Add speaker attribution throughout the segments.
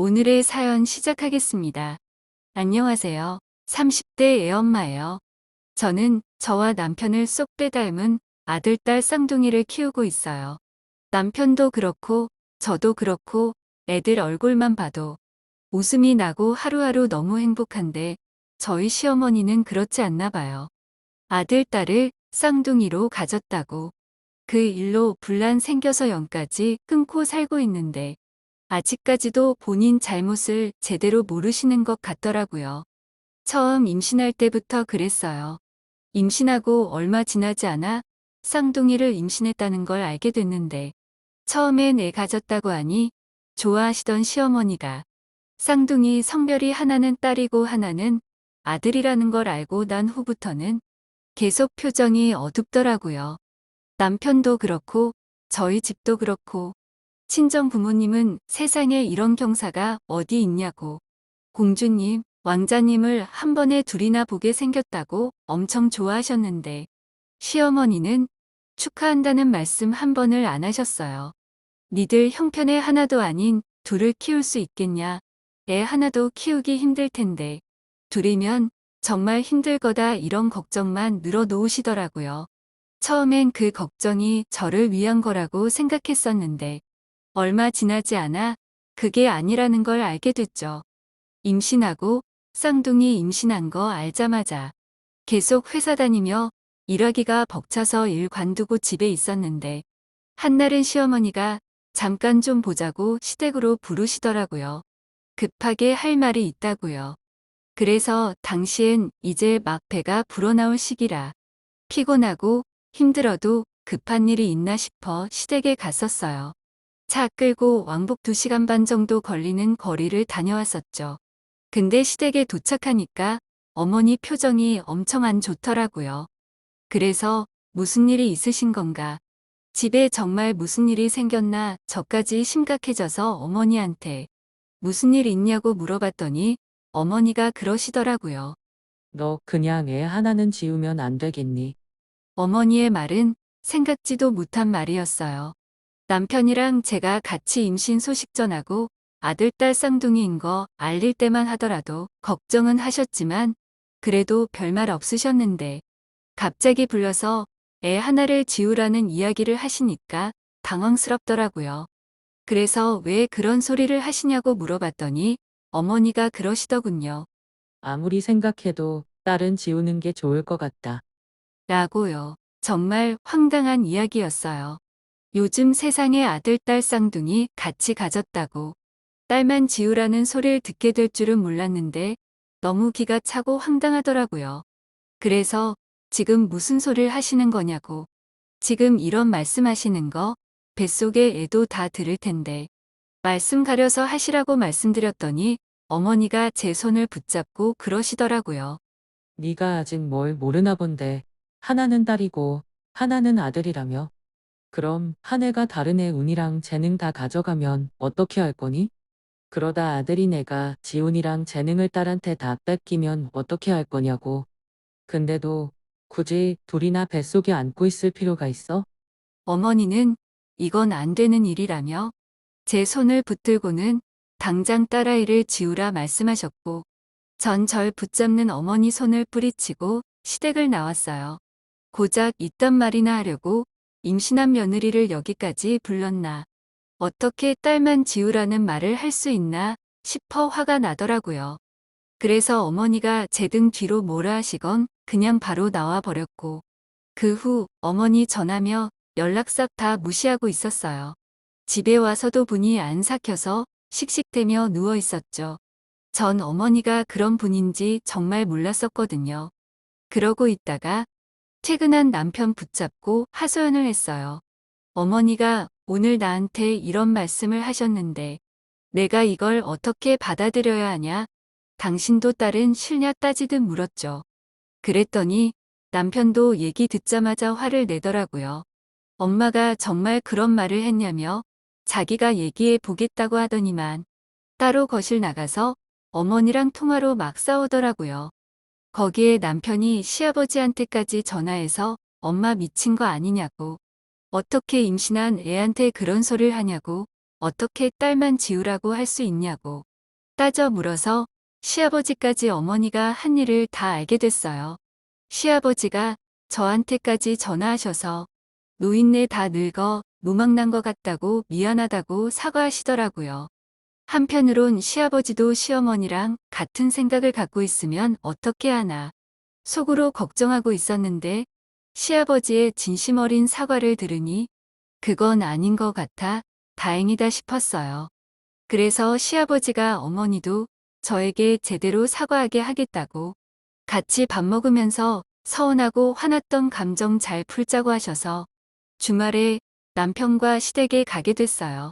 Speaker 1: 오늘의 사연 시작하겠습니다. 안녕하세요. 30대 애엄마예요. 저는 저와 남편을 쏙 빼닮은 아들, 딸 쌍둥이를 키우고 있어요. 남편도 그렇고, 저도 그렇고, 애들 얼굴만 봐도 웃음이 나고 하루하루 너무 행복한데, 저희 시어머니는 그렇지 않나 봐요. 아들, 딸을 쌍둥이로 가졌다고. 그 일로 분란 생겨서 연까지 끊고 살고 있는데, 아직까지도 본인 잘못을 제대로 모르시는 것 같더라고요. 처음 임신할 때부터 그랬어요. 임신하고 얼마 지나지 않아 쌍둥이를 임신했다는 걸 알게 됐는데, 처음엔 애 가졌다고 하니 좋아하시던 시어머니가 쌍둥이 성별이 하나는 딸이고 하나는 아들이라는 걸 알고 난 후부터는 계속 표정이 어둡더라고요. 남편도 그렇고 저희 집도 그렇고 친정 부모님은 세상에 이런 경사가 어디 있냐고, 공주님, 왕자님을 한 번에 둘이나 보게 생겼다고 엄청 좋아하셨는데, 시어머니는 축하한다는 말씀 한 번을 안 하셨어요. 니들 형편에 하나도 아닌 둘을 키울 수 있겠냐? 애 하나도 키우기 힘들 텐데. 둘이면 정말 힘들 거다, 이런 걱정만 늘어놓으시더라고요. 처음엔 그 걱정이 저를 위한 거라고 생각했었는데, 얼마 지나지 않아 그게 아니라는 걸 알게 됐죠. 임신하고 쌍둥이 임신한 거 알자마자 계속 회사 다니며 일하기가 벅차서 일 관두고 집에 있었는데, 한날은 시어머니가 잠깐 좀 보자고 시댁으로 부르시더라고요. 급하게 할 말이 있다고요. 그래서 당시엔 이제 막 배가 불어나올 시기라 피곤하고 힘들어도 급한 일이 있나 싶어 시댁에 갔었어요. 차 끌고 왕복 2시간 반 정도 걸리는 거리를 다녀왔었죠. 근데 시댁에 도착하니까 어머니 표정이 엄청 안 좋더라고요. 그래서 무슨 일이 있으신 건가? 집에 정말 무슨 일이 생겼나? 저까지 심각해져서 어머니한테 무슨 일 있냐고 물어봤더니 어머니가 그러시더라고요.
Speaker 2: 너 그냥 애 하나는 지우면 안 되겠니?
Speaker 1: 어머니의 말은 생각지도 못한 말이었어요. 남편이랑 제가 같이 임신 소식 전하고 아들, 딸 쌍둥이인 거 알릴 때만 하더라도 걱정은 하셨지만 그래도 별말 없으셨는데, 갑자기 불러서 애 하나를 지우라는 이야기를 하시니까 당황스럽더라고요. 그래서 왜 그런 소리를 하시냐고 물어봤더니 어머니가 그러시더군요.
Speaker 2: 아무리 생각해도 딸은 지우는 게 좋을 것 같다.
Speaker 1: 라고요. 정말 황당한 이야기였어요. 요즘 세상에 아들, 딸 쌍둥이 같이 가졌다고 딸만 지우라는 소리를 듣게 될 줄은 몰랐는데 너무 기가 차고 황당하더라고요. 그래서 지금 무슨 소리를 하시는 거냐고. 지금 이런 말씀하시는 거 뱃속에 애도 다 들을 텐데. 말씀 가려서 하시라고 말씀드렸더니 어머니가 제 손을 붙잡고 그러시더라고요.
Speaker 2: 네가 아직 뭘 모르나 본데 하나는 딸이고 하나는 아들이라며? 그럼 한 애가 다른 애 운이랑 재능 다 가져가면 어떻게 할 거니? 그러다 아들인 애가 지운이랑 재능을 딸한테 다 뺏기면 어떻게 할 거냐고. 근데도 굳이 둘이나 뱃속에 안고 있을 필요가 있어?
Speaker 1: 어머니는 이건 안 되는 일이라며 제 손을 붙들고는 당장 딸아이를 지우라 말씀하셨고, 전 절 붙잡는 어머니 손을 뿌리치고 시댁을 나왔어요. 고작 이딴 말이나 하려고 임신한 며느리를 여기까지 불렀나. 어떻게 딸만 지우라는 말을 할 수 있나 싶어 화가 나더라고요. 그래서 어머니가 제 등 뒤로 뭐라 하시건 그냥 바로 나와 버렸고, 그 후 어머니 전화며 연락 싹 다 무시하고 있었어요. 집에 와서도 분이 안 삭혀서 씩씩대며 누워 있었죠. 전 어머니가 그런 분인지 정말 몰랐었거든요. 그러고 있다가 퇴근한 남편 붙잡고 하소연을 했어요. 어머니가 오늘 나한테 이런 말씀을 하셨는데 내가 이걸 어떻게 받아들여야 하냐? 당신도 딸은 싫냐 따지듯 물었죠. 그랬더니 남편도 얘기 듣자마자 화를 내더라고요. 엄마가 정말 그런 말을 했냐며 자기가 얘기해 보겠다고 하더니만 따로 거실 나가서 어머니랑 통화로 막 싸우더라고요. 거기에 남편이 시아버지한테까지 전화해서 엄마 미친 거 아니냐고, 어떻게 임신한 애한테 그런 소리를 하냐고, 어떻게 딸만 지우라고 할 수 있냐고, 따져 물어서 시아버지까지 어머니가 한 일을 다 알게 됐어요. 시아버지가 저한테까지 전화하셔서 노인네 다 늙어 노망난 것 같다고 미안하다고 사과하시더라고요. 한편으론 시아버지도 시어머니랑 같은 생각을 갖고 있으면 어떻게 하나 속으로 걱정하고 있었는데 시아버지의 진심 어린 사과를 들으니 그건 아닌 것 같아 다행이다 싶었어요. 그래서 시아버지가 어머니도 저에게 제대로 사과하게 하겠다고 같이 밥 먹으면서 서운하고 화났던 감정 잘 풀자고 하셔서 주말에 남편과 시댁에 가게 됐어요.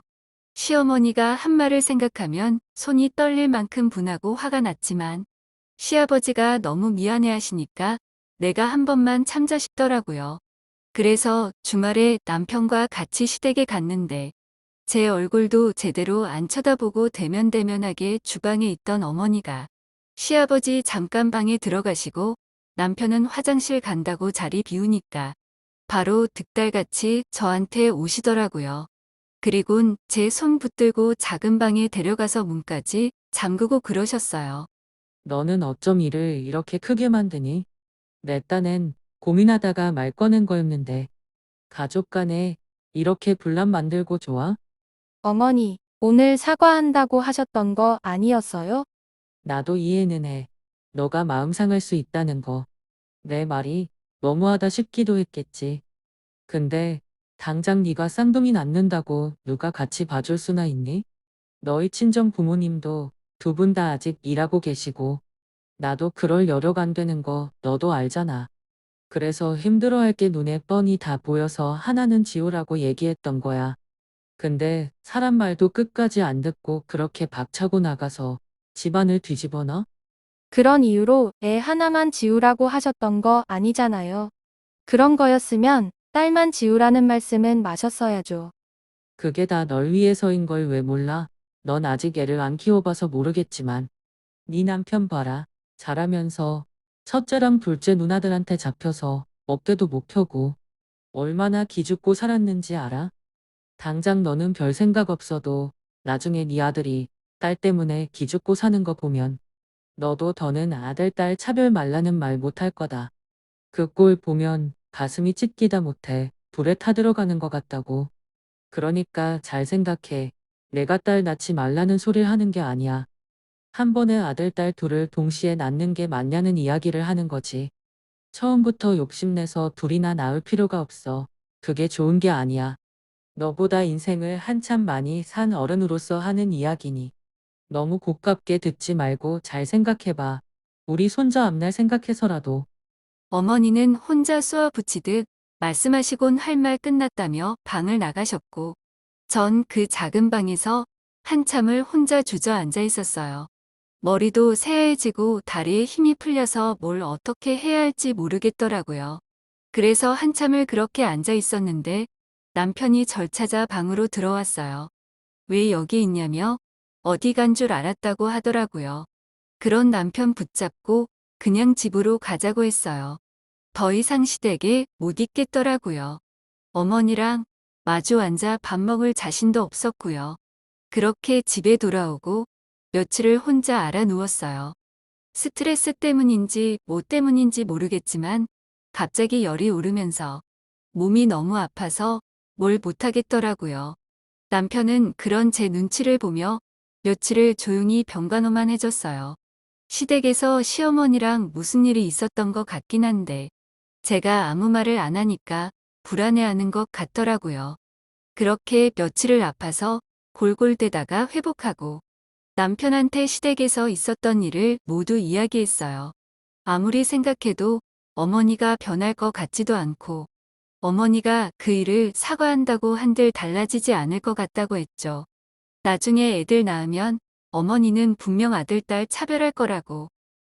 Speaker 1: 시어머니가 한 말을 생각하면 손이 떨릴 만큼 분하고 화가 났지만 시아버지가 너무 미안해 하시니까 내가 한 번만 참자 싶더라고요. 그래서 주말에 남편과 같이 시댁에 갔는데 제 얼굴도 제대로 안 쳐다보고 대면대면하게 주방에 있던 어머니가 시아버지 잠깐 방에 들어가시고 남편은 화장실 간다고 자리 비우니까 바로 득달같이 저한테 오시더라고요. 그리곤 제 손 붙들고 작은 방에 데려가서 문까지 잠그고 그러셨어요.
Speaker 2: 너는 어쩜 일을 이렇게 크게 만드니? 내 딴엔 고민하다가 말 꺼낸 거였는데 가족 간에 이렇게 분란 만들고 좋아?
Speaker 3: 어머니, 오늘 사과한다고 하셨던 거 아니었어요?
Speaker 2: 나도 이해는 해. 너가 마음 상할 수 있다는 거. 내 말이 너무하다 싶기도 했겠지. 근데 당장 네가 쌍둥이 낳는다고 누가 같이 봐줄 수나 있니? 너희 친정 부모님도 두 분 다 아직 일하고 계시고 나도 그럴 여력 안 되는 거 너도 알잖아. 그래서 힘들어할 게 눈에 뻔히 다 보여서 하나는 지우라고 얘기했던 거야. 근데 사람 말도 끝까지 안 듣고 그렇게 박차고 나가서 집안을 뒤집어놔?
Speaker 3: 그런 이유로 애 하나만 지우라고 하셨던 거 아니잖아요. 그런 거였으면 딸만 지우라는 말씀은 마셨어야죠.
Speaker 2: 그게 다 널 위해서인 걸 왜 몰라? 넌 아직 애를 안 키워봐서 모르겠지만 네 남편 봐라. 잘하면서 첫째랑 둘째 누나들한테 잡혀서 어깨도 못 펴고 얼마나 기죽고 살았는지 알아? 당장 너는 별 생각 없어도 나중에 네 아들이 딸 때문에 기죽고 사는 거 보면 너도 더는 아들 딸 차별 말라는 말 못할 거다. 그 꼴 보면 가슴이 찢기다 못해 불에 타들어가는 것 같다고. 그러니까 잘 생각해. 내가 딸 낳지 말라는 소리를 하는 게 아니야. 한 번에 아들 딸 둘을 동시에 낳는 게 맞냐는 이야기를 하는 거지. 처음부터 욕심내서 둘이나 낳을 필요가 없어. 그게 좋은 게 아니야. 너보다 인생을 한참 많이 산 어른으로서 하는 이야기니. 너무 고깝게 듣지 말고 잘 생각해봐. 우리 손자 앞날 생각해서라도.
Speaker 1: 어머니는 혼자 쏘아 붙이듯 말씀하시곤 할 말 끝났다며 방을 나가셨고 전 그 작은 방에서 한참을 혼자 주저앉아 있었어요. 머리도 새하얘지고 다리에 힘이 풀려서 뭘 어떻게 해야 할지 모르겠더라고요. 그래서 한참을 그렇게 앉아 있었는데 남편이 절 찾아 방으로 들어왔어요. 왜 여기 있냐며 어디 간 줄 알았다고 하더라고요. 그런 남편 붙잡고 그냥 집으로 가자고 했어요. 더 이상 시댁에 못 있겠더라고요. 어머니랑 마주 앉아 밥 먹을 자신도 없었고요. 그렇게 집에 돌아오고 며칠을 혼자 알아 누웠어요. 스트레스 때문인지 뭐 때문인지 모르겠지만 갑자기 열이 오르면서 몸이 너무 아파서 뭘 못하겠더라고요. 남편은 그런 제 눈치를 보며 며칠을 조용히 병간호만 해줬어요. 시댁에서 시어머니랑 무슨 일이 있었던 것 같긴 한데 제가 아무 말을 안 하니까 불안해하는 것 같더라고요. 그렇게 며칠을 아파서 골골대다가 회복하고 남편한테 시댁에서 있었던 일을 모두 이야기했어요. 아무리 생각해도 어머니가 변할 것 같지도 않고 어머니가 그 일을 사과한다고 한들 달라지지 않을 것 같다고 했죠. 나중에 애들 낳으면 어머니는 분명 아들 딸 차별할 거라고.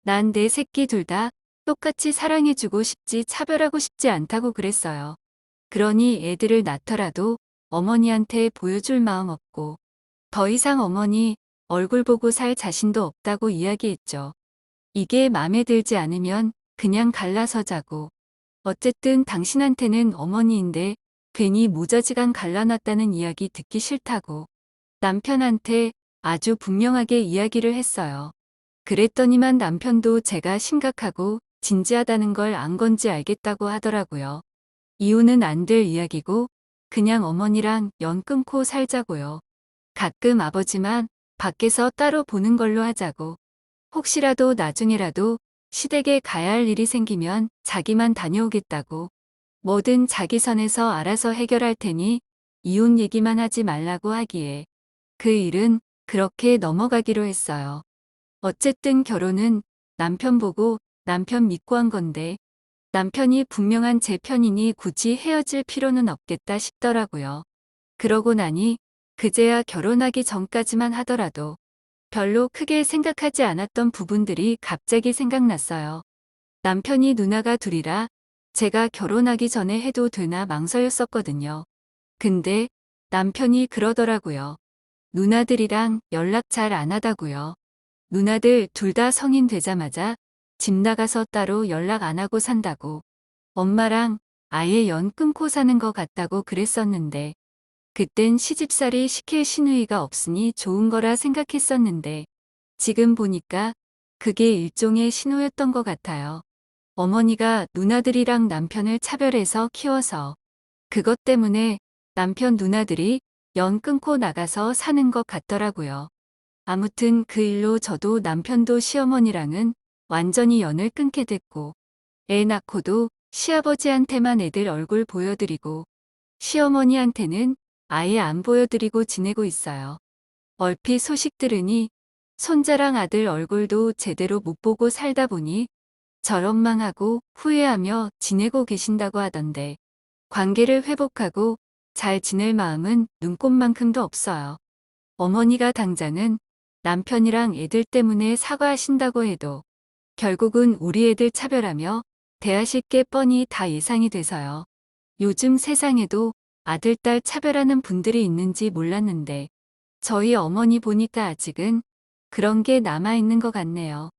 Speaker 1: 난 내 새끼 둘 다 똑같이 사랑해주고 싶지 차별하고 싶지 않다고 그랬어요. 그러니 애들을 낳더라도 어머니한테 보여줄 마음 없고 더 이상 어머니 얼굴 보고 살 자신도 없다고 이야기했죠. 이게 맘에 들지 않으면 그냥 갈라서자고. 어쨌든 당신한테는 어머니인데 괜히 무자지간 갈라놨다는 이야기 듣기 싫다고. 남편한테 아주 분명하게 이야기를 했어요. 그랬더니만 남편도 제가 심각하고 진지하다는 걸 안 건지 알겠다고 하더라고요. 이혼은 안 될 이야기고 그냥 어머니랑 연 끊고 살자고요. 가끔 아버지만 밖에서 따로 보는 걸로 하자고. 혹시라도 나중에라도 시댁에 가야 할 일이 생기면 자기만 다녀오겠다고. 뭐든 자기 선에서 알아서 해결할 테니 이혼 얘기만 하지 말라고 하기에 그 일은 그렇게 넘어가기로 했어요. 어쨌든 결혼은 남편 보고 남편 믿고 한 건데 남편이 분명한 제 편이니 굳이 헤어질 필요는 없겠다 싶더라고요. 그러고 나니 그제야 결혼하기 전까지만 하더라도 별로 크게 생각하지 않았던 부분들이 갑자기 생각났어요. 남편이 누나가 둘이라 제가 결혼하기 전에 해도 되나 망설였었거든요. 근데 남편이 그러더라고요. 누나들이랑 연락 잘 안 하다고요. 누나들 둘 다 성인 되자마자 집 나가서 따로 연락 안 하고 산다고. 엄마랑 아예 연 끊고 사는 것 같다고 그랬었는데 그땐 시집살이 시킬 시누이가 없으니 좋은 거라 생각했었는데 지금 보니까 그게 일종의 신호였던 것 같아요. 어머니가 누나들이랑 남편을 차별해서 키워서 그것 때문에 남편 누나들이 연 끊고 나가서 사는 것 같더라고요. 아무튼 그 일로 저도 남편도 시어머니랑은 완전히 연을 끊게 됐고 애 낳고도 시아버지한테만 애들 얼굴 보여드리고 시어머니한테는 아예 안 보여드리고 지내고 있어요. 얼핏 소식 들으니 손자랑 아들 얼굴도 제대로 못 보고 살다 보니 절원망하고 후회하며 지내고 계신다고 하던데 관계를 회복하고 잘 지낼 마음은 눈꼽만큼도 없어요. 어머니가 당장은 남편이랑 애들 때문에 사과하신다고 해도 결국은 우리 애들 차별하며 대하실 게 뻔히 다 예상이 돼서요. 요즘 세상에도 아들, 딸 차별하는 분들이 있는지 몰랐는데 저희 어머니 보니까 아직은 그런 게 남아있는 것 같네요.